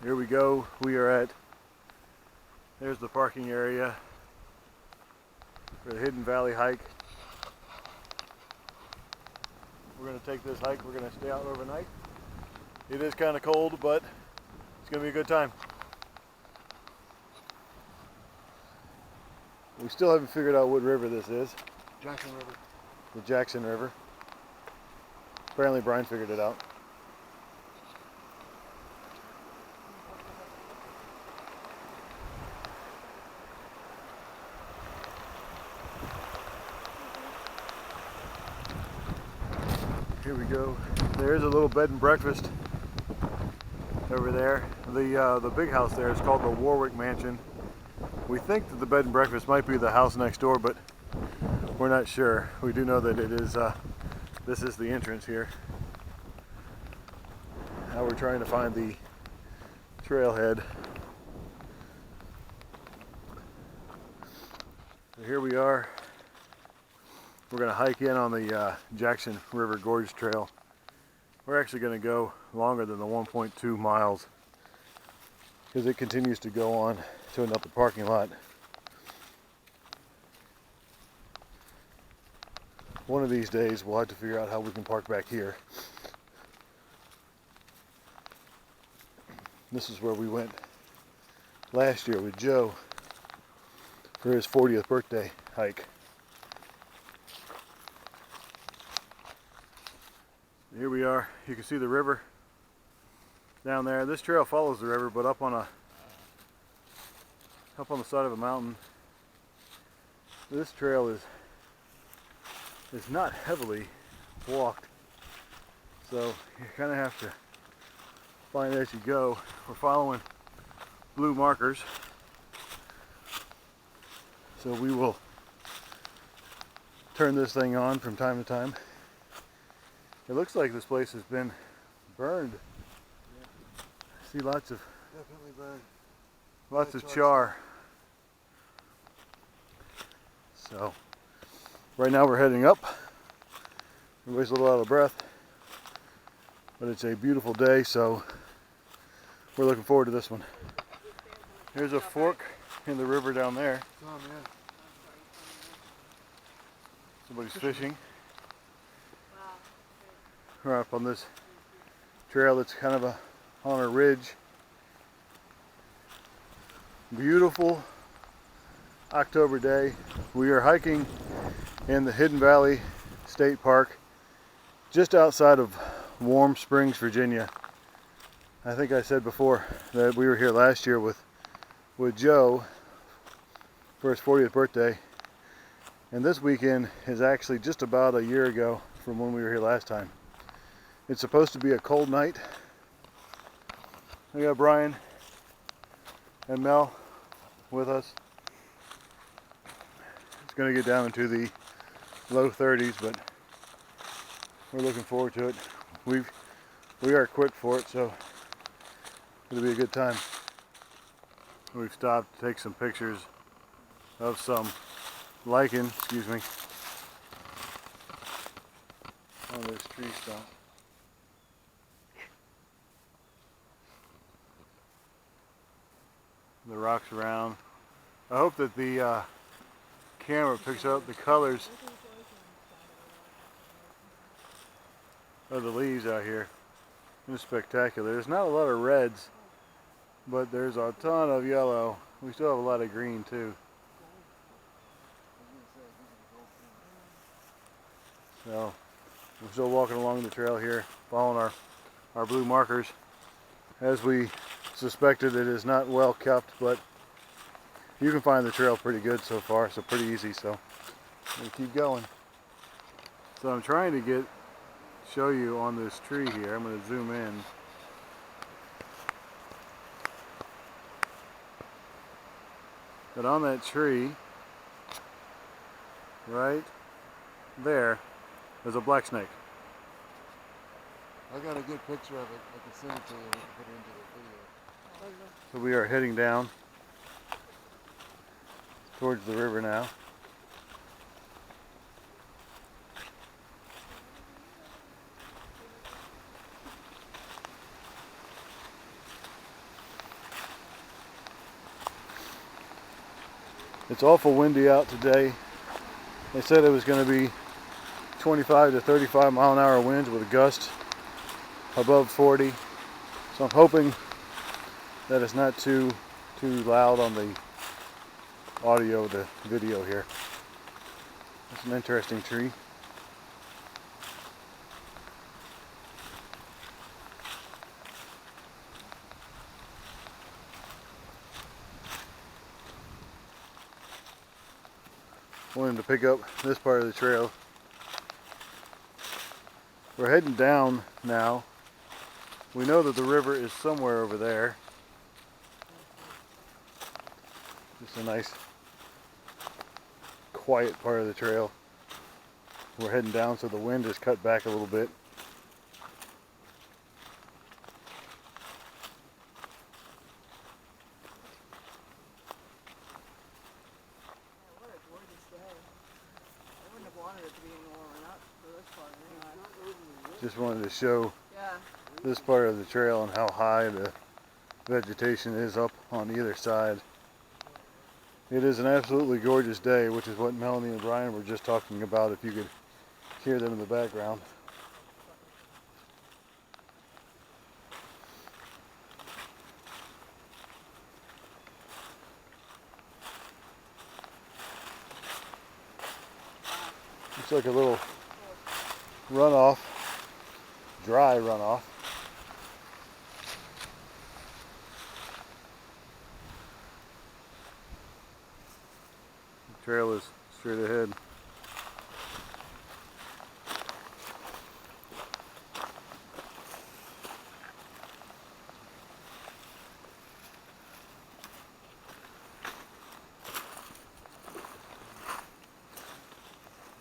Here we go. We are at, there's the parking area for the Hidden Valley hike. We're going to take this hike. We're going to stay out overnight. It is kind of cold, but it's going to be a good time. We still haven't figured out what river this is. Jackson River. The Jackson River. Apparently Brian figured it out. Here we go. There's a little bed and breakfast over there. The big house there is called the Warwick Mansion. We think that the bed and breakfast might be the house next door, but we're not sure. We do know that it is. This is the entrance here. Now we're trying to find the trailhead. So here we are. We're going to hike in on the Jackson River Gorge Trail. We're actually going to go longer than the 1.2 miles because it continues to go on to another parking lot. One of these days we'll have to figure out how we can park back here. This is where we went last year with Joe for his 40th birthday hike. Here we are. You can see the river down there. This trail follows the river, but up on the side of a mountain. This trail is not heavily walked, so you kind of have to find it as you go. We're following blue markers, so we will turn this thing on from time to time. It looks like this place has been burned. Yeah. I see lots of definitely burned. Lots of char. So right now we're heading up. Everybody's a little out of breath, but it's a beautiful day, so we're looking forward to this one. Here's a fork in the river down there. Somebody's fishing. We're up on this trail that's kind of on a ridge. Beautiful October day. We are hiking in the Hidden Valley State Park just outside of Warm Springs, Virginia. I think I said before that we were here last year with Joe for his 40th birthday, and this weekend is actually just about a year ago from when we were here last time. It's supposed to be a cold night. We got Brian and Mel with us. It's going to get down into the low 30s, but we're looking forward to it. We are equipped for it, so it'll be a good time. We've stopped to take some pictures of some lichen, on this tree stump. The rocks around. I hope that the camera picks up the colors of the leaves out here. It's spectacular. There's not a lot of reds, but there's a ton of yellow. We still have a lot of green too. So we're still walking along the trail here, following our blue markers. As we suspected, it is not well kept, but you can find the trail pretty good so far, so pretty easy, so we'll keep going. So I'm trying to show you on this tree here. I'm going to zoom in. But on that tree, right there, there's a black snake. I got a good picture of it. I can send it to you and we can put it into the video. So we are heading down towards the river now. It's awful windy out today. They said it was going to be 25 to 35 mile an hour winds with a gust above 40. So I'm hoping that it's not too loud on the audio, the video here. It's an interesting tree. Wanted to pick up this part of the trail. We're heading down now. We know that the river is somewhere over there. Just a nice, quiet part of the trail. We're heading down so the wind is cut back a little bit. What a gorgeous day. I wouldn't have wanted it to be any warmer, not for this part anyway. Just wanted to show Yeah. this part of the trail and how high the vegetation is up on either side. It is an absolutely gorgeous day, which is what Melanie and Brian were just talking about, if you could hear them in the background. Looks like a little runoff, dry runoff. The trail is straight ahead.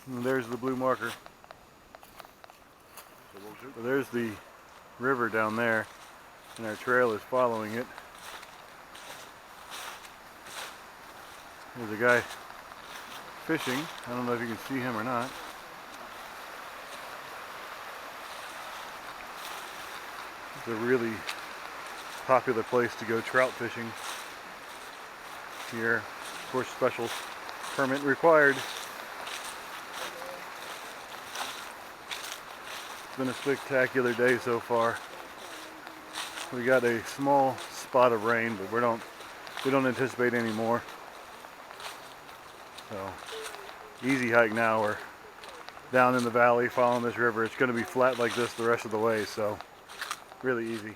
And there's the blue marker. So there's the river down there, and our trail is following it. There's a guy fishing. I don't know if you can see him or not. It's a really popular place to go trout fishing here. Of course, special permit required. It's been a spectacular day so far. We got a small spot of rain, but we don't anticipate any more. So easy hike now. We're down in the valley following this river. It's going to be flat like this the rest of the way, so really easy.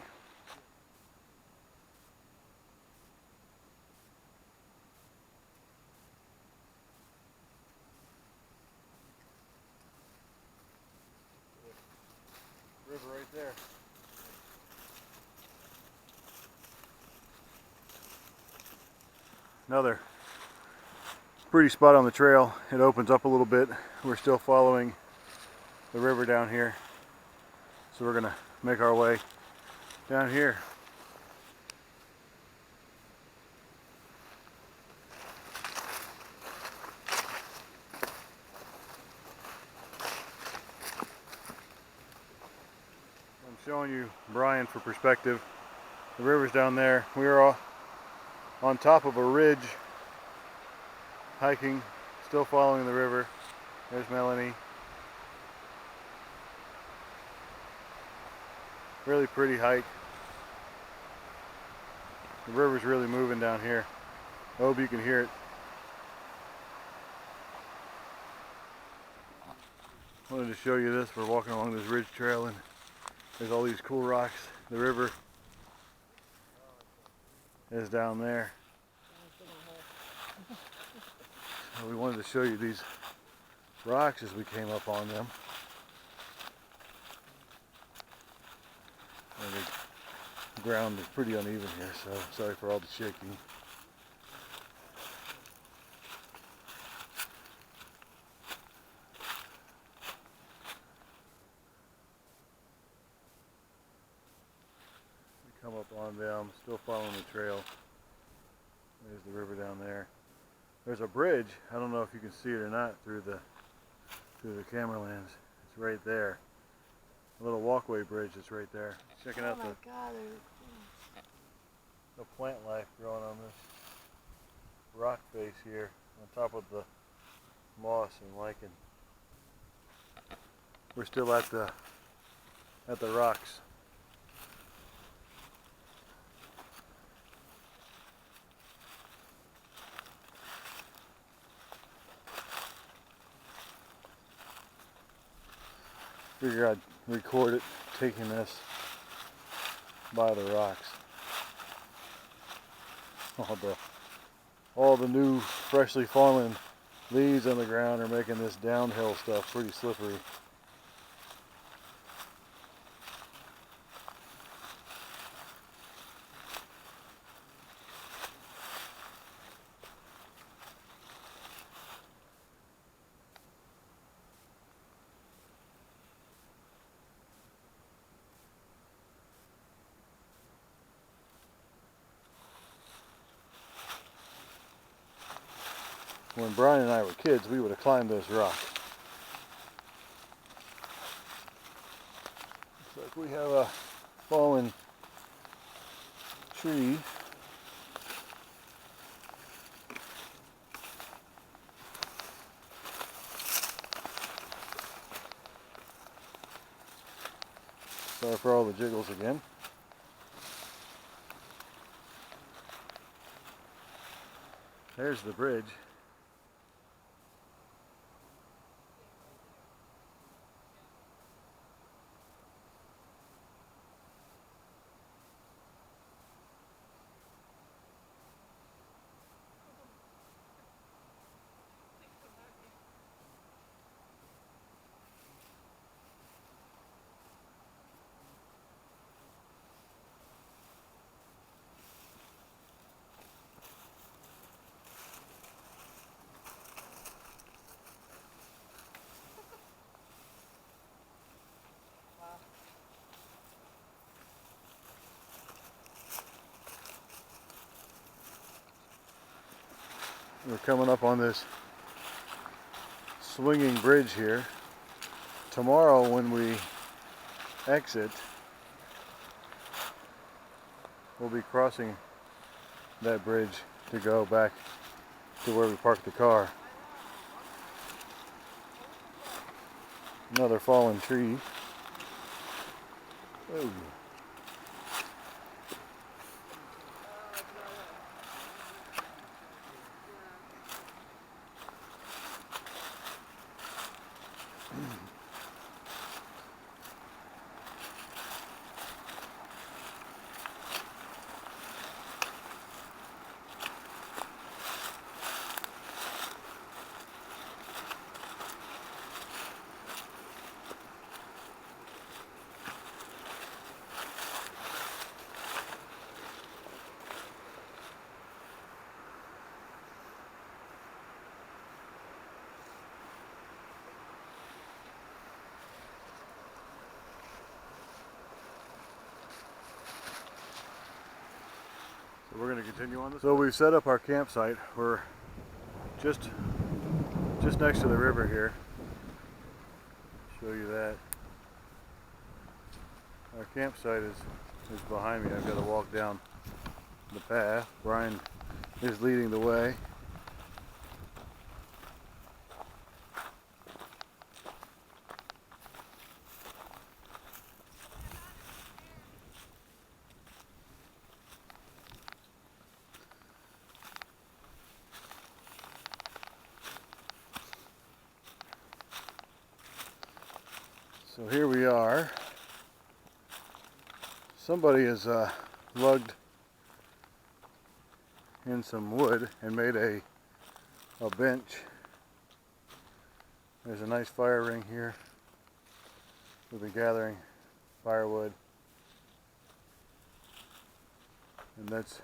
River right there. Another pretty spot on the trail. It opens up a little bit. We're still following the river down here, so we're gonna make our way down here. I'm showing you Brian for perspective. The river's down there. We are on top of a ridge, hiking, still following the river. There's Melanie. Really pretty hike. The river's really moving down here. I hope you can hear it. Wanted to show you this. We're walking along this ridge trail and there's all these cool rocks. The river is down there. So we wanted to show you these rocks as we came up on them. And the ground is pretty uneven here, so sorry for all the shaking. We come up on them, still following the trail. There's the river down there. There's a bridge. I don't know if you can see it or not through the camera lens. It's right there. A little walkway bridge that's right there. Checking out the plant life growing on this rock face here on top of the moss and lichen. We're still at the rocks. Figure I'd record it taking this by the rocks. All the new freshly fallen leaves on the ground are making this downhill stuff pretty slippery. When Brian and I were kids, we would have climbed this rock. Looks like we have a fallen tree. Sorry for all the jiggles again. There's the bridge. We're coming up on this swinging bridge here. Tomorrow when we exit, we'll be crossing that bridge to go back to where we parked the car. Another fallen tree. Ooh. So we're going to continue on this. So we've set up our campsite. We're just next to the river here. Show you that. Our campsite is behind me. I've got to walk down the path. Brian is leading the way. So here we are. Somebody has lugged in some wood and made a bench. There's a nice fire ring here. We'll be gathering firewood. And that's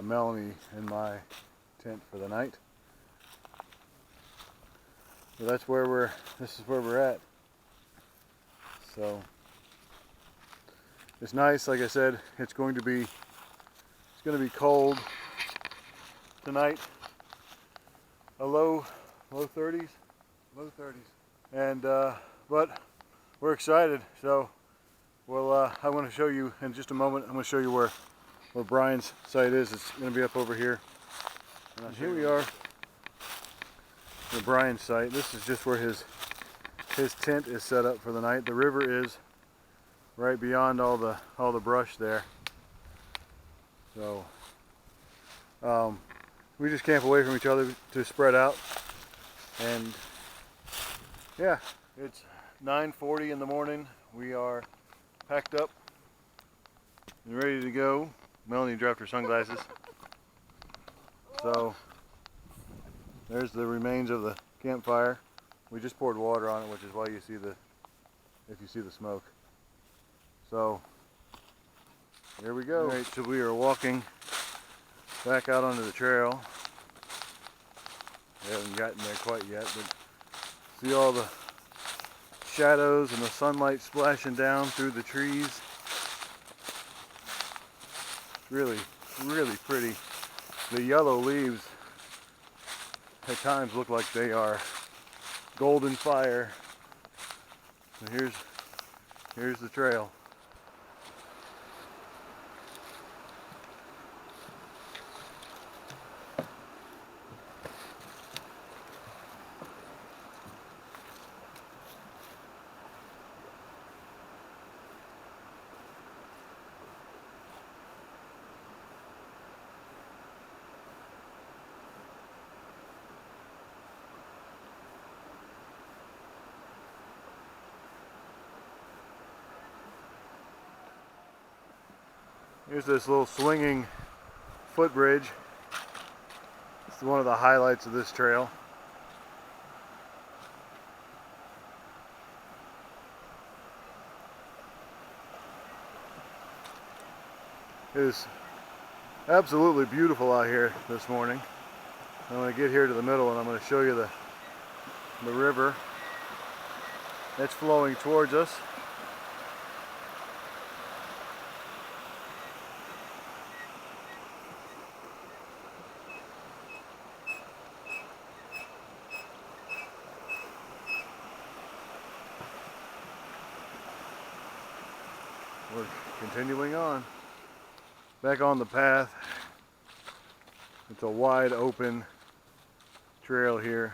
Melanie and my tent for the night. So that's where this is where we're at. So it's nice, like I said, it's going to be cold tonight. A low 30s. Low 30s. And but we're excited. So we'll I want to show you in just a moment. I'm going to show you where Brian's site is. It's going to be up over here. And here we are at Brian's site. This is just where his tent is set up for the night. The river is right beyond all the brush there. So we just camp away from each other to spread out. And yeah, it's 9:40 in the morning. We are packed up and ready to go. Melanie dropped her sunglasses. So there's the remains of the campfire. We just poured water on it, which is why you see if you see the smoke. So here we go. All right, so we are walking back out onto the trail. We haven't gotten there quite yet, but see all the shadows and the sunlight splashing down through the trees. Really, really pretty. The yellow leaves at times look like they are golden fire. And here's the trail. Here's this little swinging footbridge. It's one of the highlights of this trail. It is absolutely beautiful out here this morning. I'm going to get here to the middle and I'm going to show you the river. It's flowing towards us. We're continuing on. Back on the path. It's a wide open trail here.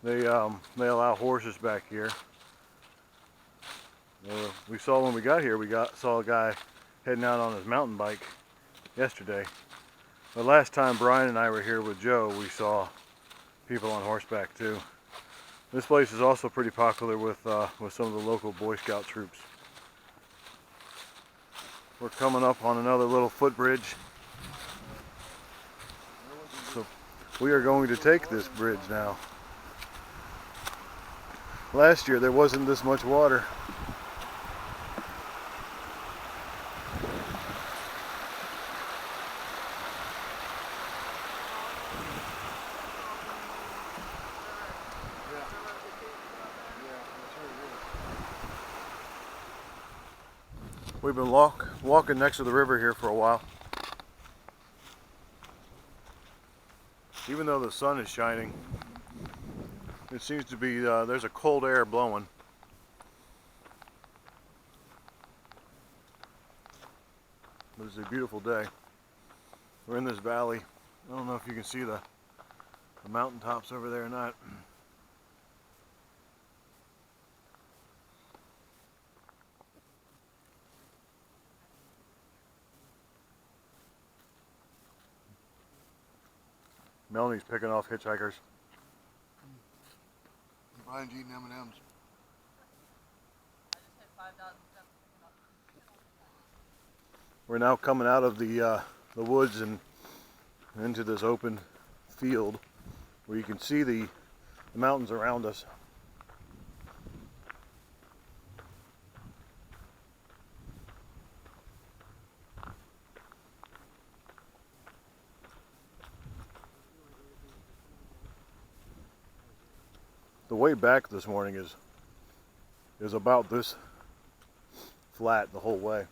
They allow horses back here. We saw when we got here, saw a guy heading out on his mountain bike yesterday. The last time Brian and I were here with Joe, we saw people on horseback too. This place is also pretty popular with some of the local Boy Scout troops. We're coming up on another little footbridge. So we are going to take this bridge now. Last year there wasn't this much water. We've been walking next to the river here for a while. Even though the sun is shining, it seems to be, there's a cold air blowing. But it's a beautiful day. We're in this valley. I don't know if you can see the mountaintops over there or not. Melanie's picking off hitchhikers. Brian's eating M&Ms. I just hit 5,000 steps. We're now coming out of the woods and into this open field where you can see the mountains around us. The way back this morning is about this flat the whole way.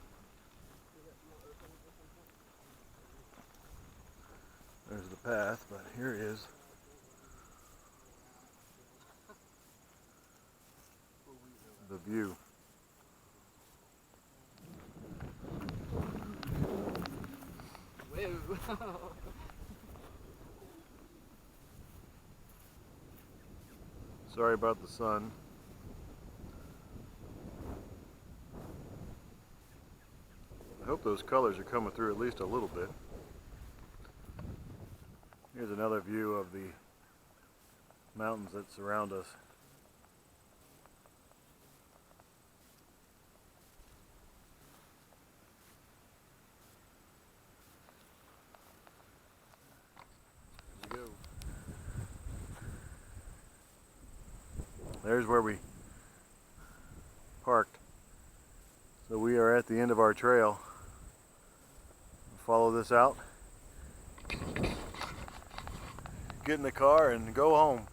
There's the path, but here is the view. Whoa. Sorry about the sun. I hope those colors are coming through at least a little bit. Here's another view of the mountains that surround us. There we go. There's where we parked. So we are at the end of our trail. Follow this out, get in the car and go home.